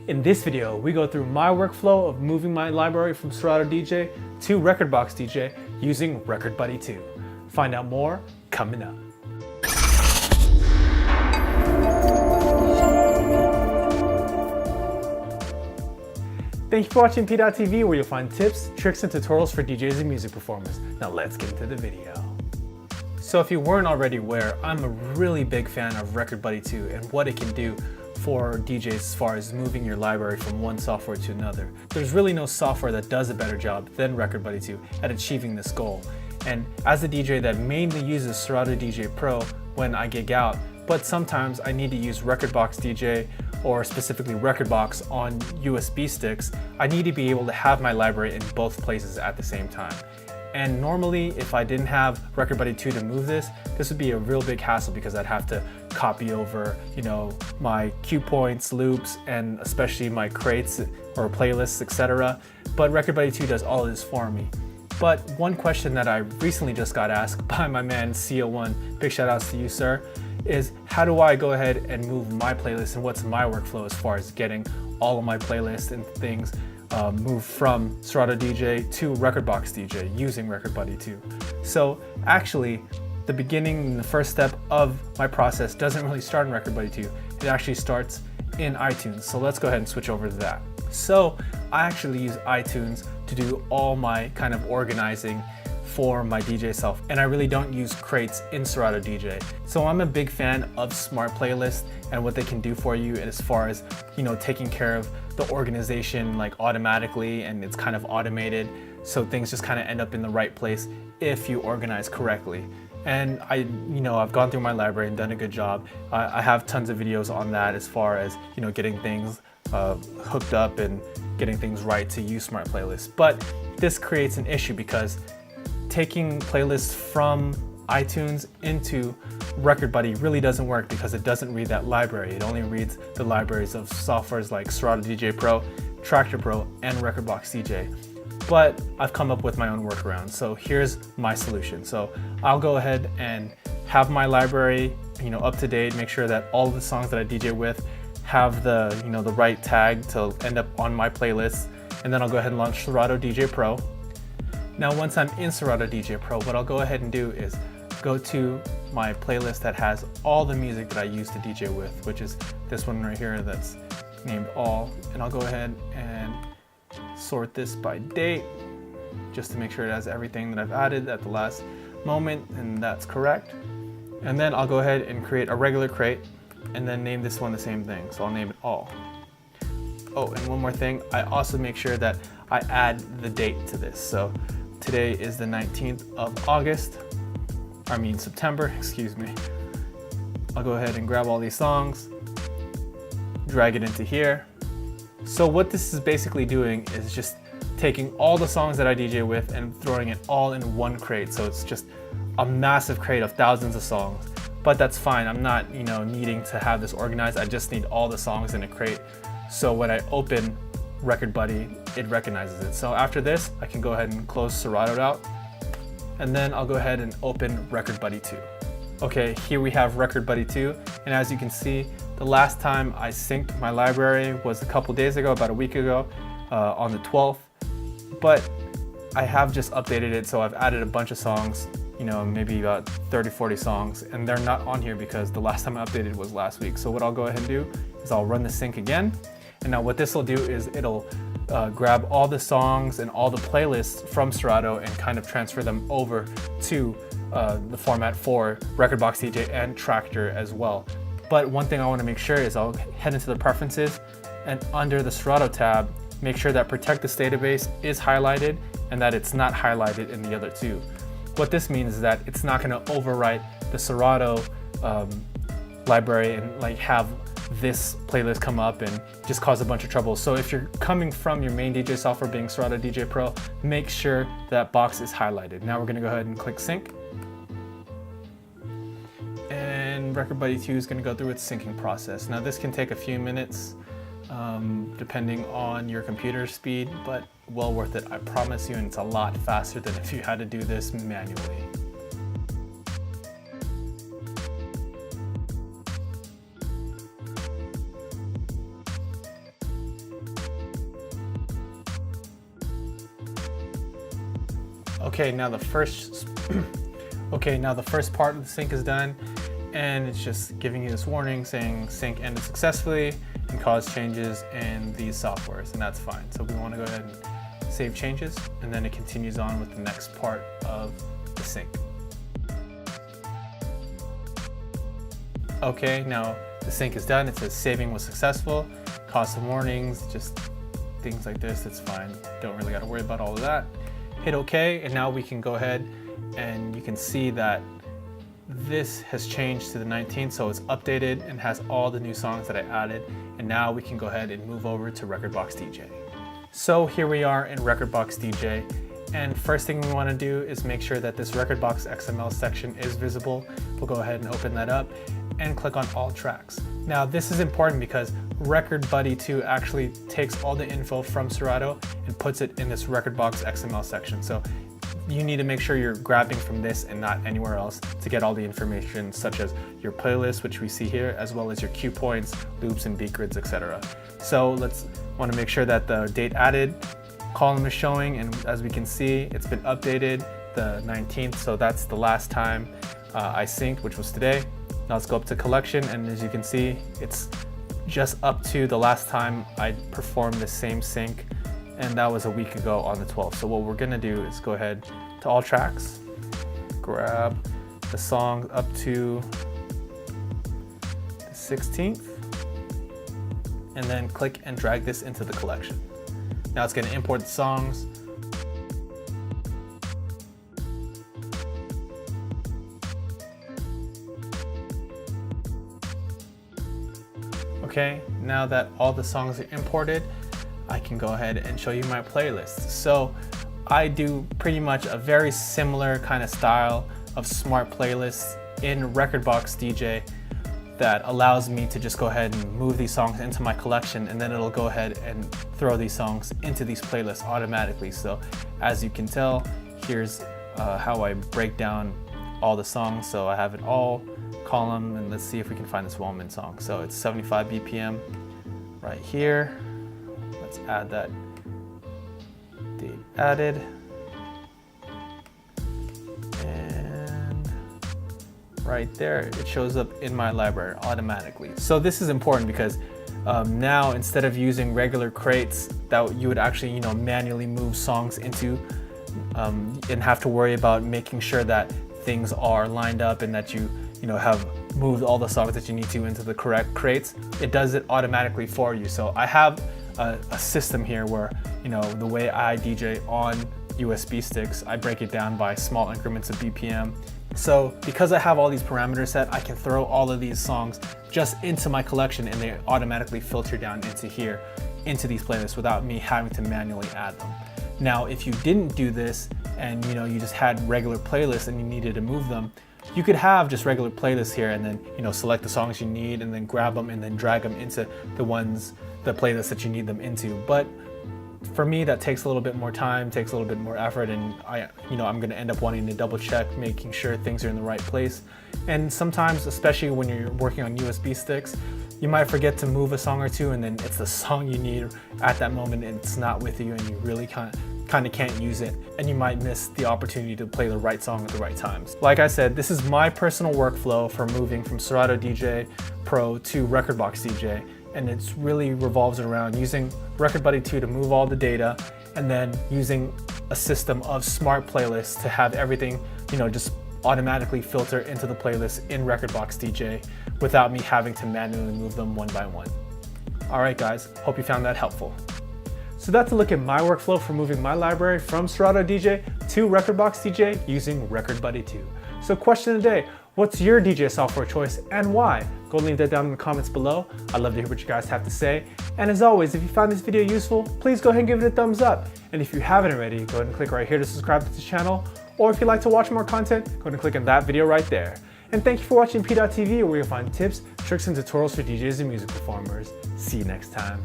In this video, we go through my workflow of moving my library from Serato DJ to Rekordbox DJ using Record Buddy 2. Find out more coming up. Thank you for watching PDot TV, where you'll find tips, tricks, and tutorials for DJs and music performers. Now let's get into the video. So if you weren't already aware, I'm a really big fan of Record Buddy 2 and what it can do for DJs as far as moving your library from one software to another. There's really no software that does a better job than Record Buddy 2 at achieving this goal. And as a DJ that mainly uses Serato DJ Pro when I gig out, but sometimes I need to use Rekordbox DJ or specifically Rekordbox on USB sticks, I need to be able to have my library in both places at the same time. And normally, if I didn't have Record Buddy 2 to move this would be a real big hassle because I'd have to copy over, my cue points, loops, and especially my crates or playlists, etc. But Record Buddy 2 does all of this for me. But one question that I recently just got asked by my man CO1, big shout outs to you, sir, is how do I go ahead and move my playlist and what's my workflow as far as getting all of my playlists and things move from Serato DJ to Rekordbox DJ using Record Buddy 2. So actually, the beginning, the first step of my process doesn't really start in Record Buddy 2. It actually starts in iTunes. So let's go ahead and switch over to that. So I actually use iTunes to do all my kind of organizing for my DJ self, and I really don't use crates in Serato DJ. So I'm a big fan of smart playlists and what they can do for you as far as, taking care of the organization like automatically, and it's kind of automated, so things just kind of end up in the right place if you organize correctly. And I've gone through my library and done a good job. I have tons of videos on that as far as, getting things hooked up and getting things right to use smart playlists. But this creates an issue because taking playlists from iTunes into Record Buddy really doesn't work because it doesn't read that library. It only reads the libraries of softwares like Serato DJ Pro, Traktor Pro, and Rekordbox DJ. But I've come up with my own workaround. So here's my solution. So I'll go ahead and have my library, up to date, make sure that all of the songs that I DJ with have the, the right tag to end up on my playlist. And then I'll go ahead and launch Serato DJ Pro. Now, once I'm in Serato DJ Pro, what I'll go ahead and do is go to my playlist that has all the music that I use to DJ with, which is this one right here that's named All. And I'll go ahead and sort this by date, just to make sure it has everything that I've added at the last moment, and that's correct. And then I'll go ahead and create a regular crate, and then name this one the same thing. So I'll name it All. Oh, and one more thing, I also make sure that I add the date to this. So today is the 19th of September, excuse me. I'll go ahead and grab all these songs, drag it into here. So what this is basically doing is just taking all the songs that I DJ with and throwing it all in one crate. So it's just a massive crate of thousands of songs. But that's fine, I'm not needing to have this organized. I just need all the songs in a crate. So when I open Record Buddy, it recognizes it. So after this, I can go ahead and close Serato out, and then I'll go ahead and open Record Buddy 2. Okay, here we have Record Buddy 2, and as you can see, the last time I synced my library was a couple days ago, about a week ago, on the 12th, but I have just updated it, so I've added a bunch of songs, maybe about 30-40 songs, and they're not on here because the last time I updated was last week. So what I'll go ahead and do is I'll run the sync again. And now what this will do is it'll grab all the songs and all the playlists from Serato and kind of transfer them over to the format for Rekordbox DJ and Traktor as well. But one thing I want to make sure is I'll head into the preferences, and under the Serato tab, make sure that Protect This Database is highlighted and that it's not highlighted in the other two. What this means is that it's not going to overwrite the Serato library and have this playlist come up and just cause a bunch of trouble. So if you're coming from your main DJ software being Serato DJ Pro, make sure that box is highlighted. Now we're gonna go ahead and click sync. And Record Buddy 2 is gonna go through its syncing process. Now this can take a few minutes depending on your computer speed, but well worth it, I promise you, and it's a lot faster than if you had to do this manually. Okay, now the first part of the sync is done, and it's just giving you this warning saying sync ended successfully and caused changes in these softwares, and that's fine. So we want to go ahead and save changes, and then it continues on with the next part of the sync. Okay, now the sync is done. It says saving was successful, caused some warnings, just things like this. It's fine. Don't really got to worry about all of that. Hit OK, and now we can go ahead and you can see that this has changed to the 19th, so it's updated and has all the new songs that I added. And now we can go ahead and move over to Rekordbox DJ. So here we are in Rekordbox DJ, and first thing we want to do is make sure that this Rekordbox XML section is visible. We'll go ahead and open that up and click on all tracks. Now this is important because Record Buddy 2 actually takes all the info from Serato and puts it in this Rekordbox XML section. So you need to make sure you're grabbing from this and not anywhere else to get all the information, such as your playlist, which we see here, as well as your cue points, loops and beat grids, etc. So let's want to make sure that the date added column is showing, and as we can see, it's been updated the 19th, so that's the last time I synced, which was today. Now let's go up to collection, and as you can see, it's just up to the last time I performed the same sync, and that was a week ago on the 12th. So what we're gonna do is go ahead to all tracks, grab the song up to the 16th, and then click and drag this into the collection. Now it's gonna import the songs. Okay, now that all the songs are imported, I can go ahead and show you my playlist. So I do pretty much a very similar kind of style of smart playlists in Rekordbox DJ that allows me to just go ahead and move these songs into my collection, and then it'll go ahead and throw these songs into these playlists automatically. So as you can tell, here's how I break down all the songs. So I have it all column, and let's see if we can find this Woman song. So it's 75 BPM right here. Let's add that date added, and right there it shows up in my library automatically. So this is important because now instead of using regular crates that you would actually manually move songs into and have to worry about making sure that things are lined up and that you have moved all the songs that you need to into the correct crates, it does it automatically for you. So I have a system here where the way I DJ on USB sticks, I break it down by small increments of BPM. So because I have all these parameters set, I can throw all of these songs just into my collection, and they automatically filter down into here, into these playlists, without me having to manually add them. Now if you didn't do this and you just had regular playlists and you needed to move them, you could have just regular playlists here and then select the songs you need and then grab them and then drag them into the playlists that you need them into. But for me, that takes a little bit more time, takes a little bit more effort, and I'm gonna end up wanting to double check, making sure things are in the right place. And sometimes, especially when you're working on USB sticks, you might forget to move a song or two, and then it's the song you need at that moment and it's not with you, and you really kind of can't use it, and you might miss the opportunity to play the right song at the right times. Like I said, this is my personal workflow for moving from Serato DJ Pro to Rekordbox DJ, and it really revolves around using Record Buddy 2 to move all the data, and then using a system of smart playlists to have everything just automatically filter into the playlist in Rekordbox DJ without me having to manually move them one by one. All right guys, hope you found that helpful. So that's a look at my workflow for moving my library from Serato DJ to Rekordbox DJ using Record Buddy 2. So question of the day, what's your DJ software choice and why? Go leave that down in the comments below. I'd love to hear what you guys have to say. And as always, if you found this video useful, please go ahead and give it a thumbs up. And if you haven't already, go ahead and click right here to subscribe to the channel. Or if you'd like to watch more content, go ahead and click on that video right there. And thank you for watching PDot TV, where you'll find tips, tricks, and tutorials for DJs and music performers. See you next time.